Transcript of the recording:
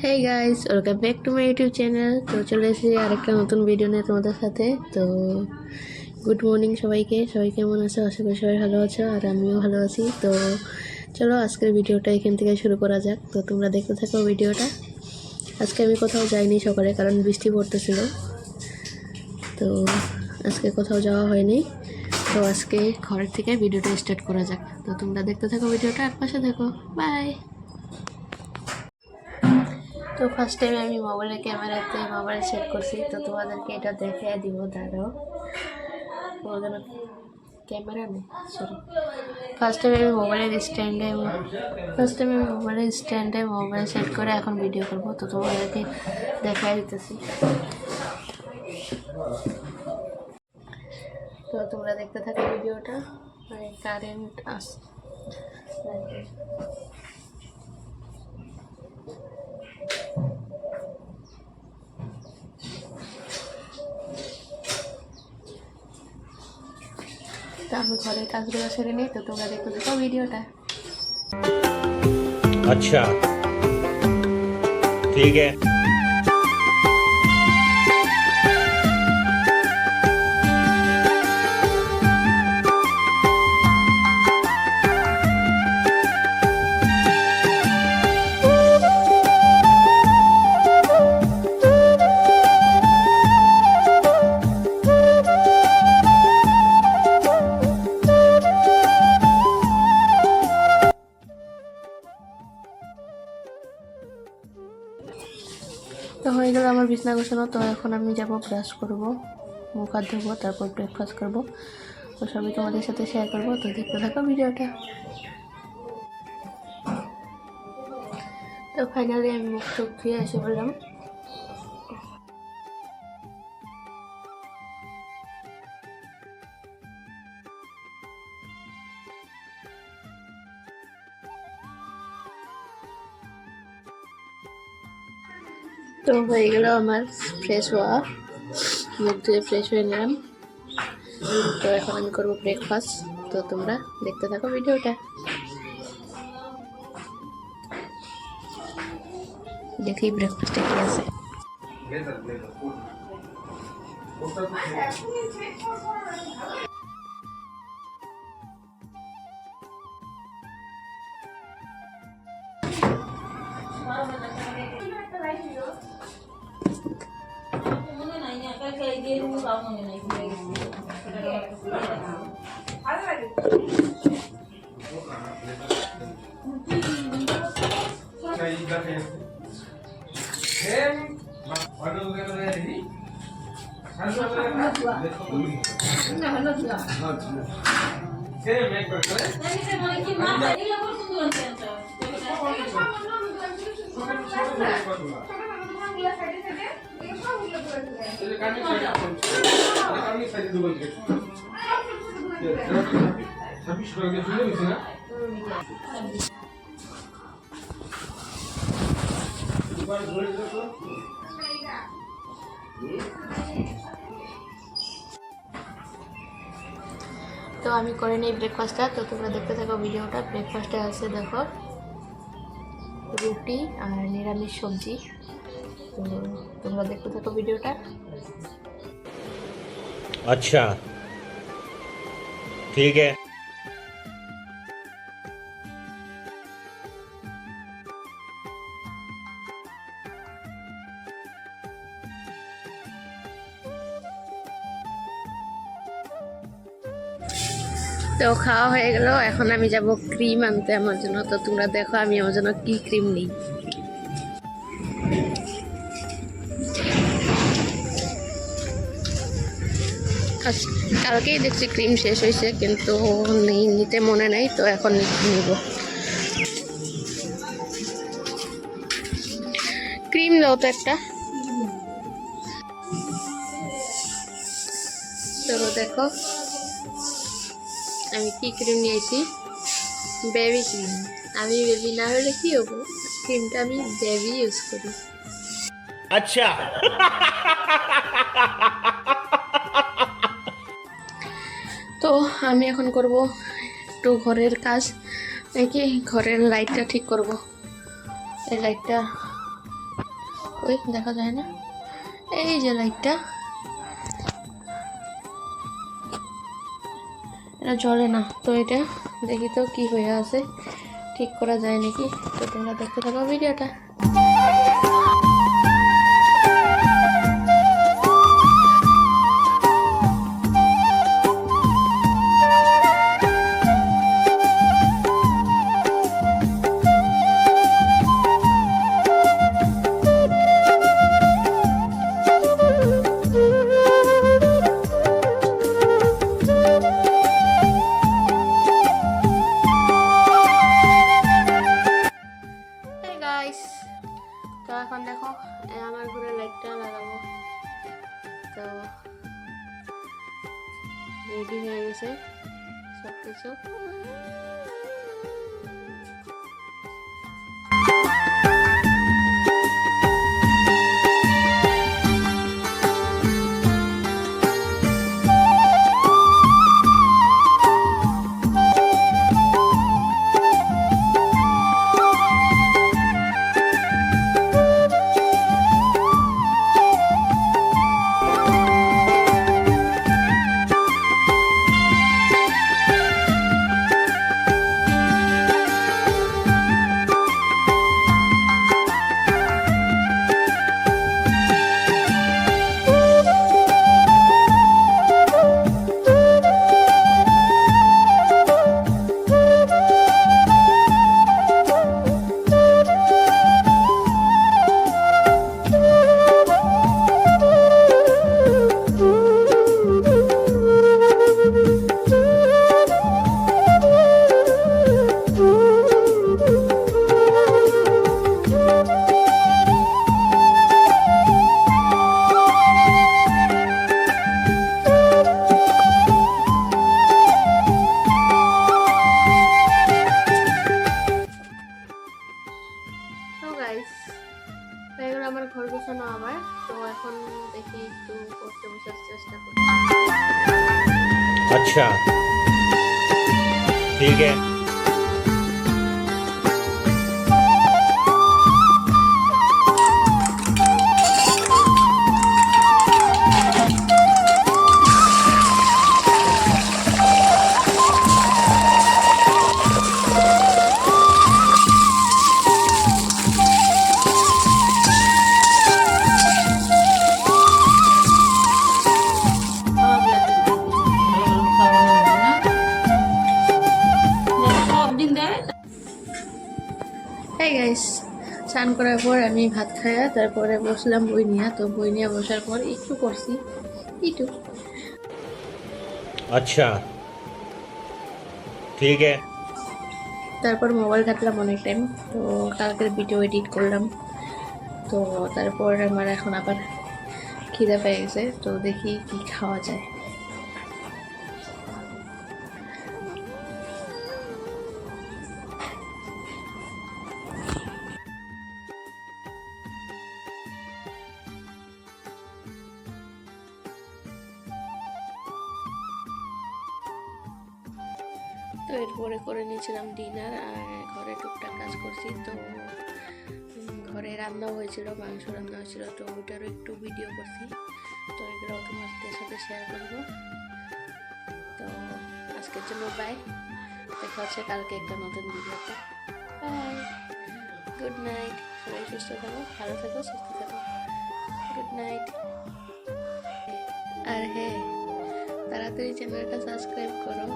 Hey guys, welcome back to my YouTube channel. তো চলে এসেছি আরেকটা নতুন ভিডিও নিয়ে তোমাদের সাথে। তো গুড মর্নিং সবাইকে। সবাই কেমন আছো? আশা করি সবাই ভালো আছো, আর আমিও ভালো আছি। তো চলো আজকের ভিডিওটা এখান থেকে শুরু করা যাক। তো তোমরা দেখতে থাকো ভিডিওটা। আজকে আমি কোথাও যাইনি সকালে, কারণ বৃষ্টি পড়তেছিল। তো আজকে কোথাও যাওয়া হয়নি। তো আজকে ঘরের থেকে ভিডিওটা স্টার্ট করা যাক। তো তোমরা দেখতে থাকো ভিডিওটা, আর পাশে দেখো। বাই। তো ফার্স্ট টাইম আমি মোবাইলের ক্যামেরাতে মোবাইল সেট করছি। তো তোমাদেরকে এটা দেখে দিব, দাঁড়াও। তোমাদের ক্যামেরা নেই, সরি। ফার্স্ট টাইম আমি মোবাইলের স্ট্যান্ডে মোবাইল সেট করে এখন ভিডিও করবো। তো তোমাদেরকে দেখাই দিতেছি। তো তোমরা দেখতে থাকো ভিডিওটা। মানে কারেন্ট আস তো আমি ঘরের কাজগুলো সেরে নিই। তো তোমরা দেখতে থাকো ভিডিওটা। अच्छा ठीक है। তো হয়ে গেল আমার বিছনা গোছানো। তো এখন আমি যাব ব্রাশ করব, মুখ হাত ধোবো, তারপর ব্রেকফাস্ট করব। তো সবই তোমাদের সাথে শেয়ার করব। তো দেখতে থাকো ভিডিওটা। তো ফাইনালি আমি মুখ টুক ধুয়ে এসে বললাম। তো হয়ে গেল আমার ফ্রেশ হওয়া, মুখ ধুয়ে ফ্রেশ হয়ে নিলাম। তো এখন আমি করবো ব্রেকফাস্ট। তো তোমরা দেখতে থাকো ভিডিওটা। দেখি ব্রেকফাস্টে কি আছে। তো আমি করে নিই ব্রেকফাস্টটা। তো তোমরা দেখতে থাকো ভিডিওটা। ব্রেকফাস্টে আছে দেখো রুটি আর নিরামিষ সবজি। তো তোমরা দেখতে থাকো ভিডিওটা। अच्छा ठीक है। তো খাওয়া হয়ে গেল। এখন আমি যাব ক্রিম আনতে আমার জন্য। তো তোমরা দেখো আমি আমার জন্য কি ক্রিম নিই। কালকেই দেখছি ক্রিম শেষ হয়েছে, কিন্তু নিতে মনে নেই। তো এখন নিব। ক্রিম দাও তো একটা। তো দেখো আমি কি ক্রিম নিয়েছি, বেবি ক্রিম। আমি বেবি না হলে কি হবো, ক্রিমটা আমি বেবি ইউজ করি। अच्छा তো আমি এখন করব একটু ঘরের কাজ, নাকি ঘরের লাইটটা ঠিক করব। এই লাইটটা ওই দেখা যায় না, এই যে লাইটটা, এটা জ্বলে না। তো এটা দেখি তো কি হয়ে আছে, ঠিক করা যায় নাকি। তো তোমরা দেখতে থাকো ভিডিওটা। গাইস, তো এখন দেখো আমার ঘরে লাইটটা লাগাবো। তো রেডি হয়ে গেছে সব কিছু। হয়ে গেল আমার ঘর গোছানো আবার। তো এখন দেখি একটু পড়তে বসার চেষ্টা করি। अच्छा ठीक है। এই গাইস, স্নান করার পর আমি ভাত খাইয়া তারপরে বসলাম বই নিয়ে। তো বই নিয়ে বসার পর একটু পড়ছি, একটু। अच्छा ठीक है। তারপর মোবাইল ঘাটলাম অনেক টাইম। তো কালকের ভিডিও এডিট করলাম। তো তারপর আমার এখন আবার খিদে পেয়ে গেছে। তো দেখি কি খাওয়া যায়। তো এরপরে করে নিয়েছিলাম ডিনার, আর ঘরে টুকটাক কাজ করছি। তো ঘরে রান্নাও হয়েছিল, মাংস রান্না হয়েছিল, তো ওইটারও একটু ভিডিও করছি। তো এগুলো তোমাদের সাথে শেয়ার করব। তো আজকের জন্য বাই, দেখা হচ্ছে কালকে একটা নতুন ভিডিওতে। Bye, good night. সবাই সুস্থ থাকো, ভালো থাকো, সুস্থ থাকো। Good night. আর হ্যাঁ, তাড়াতাড়ি চ্যানেলটা সাবস্ক্রাইব করো।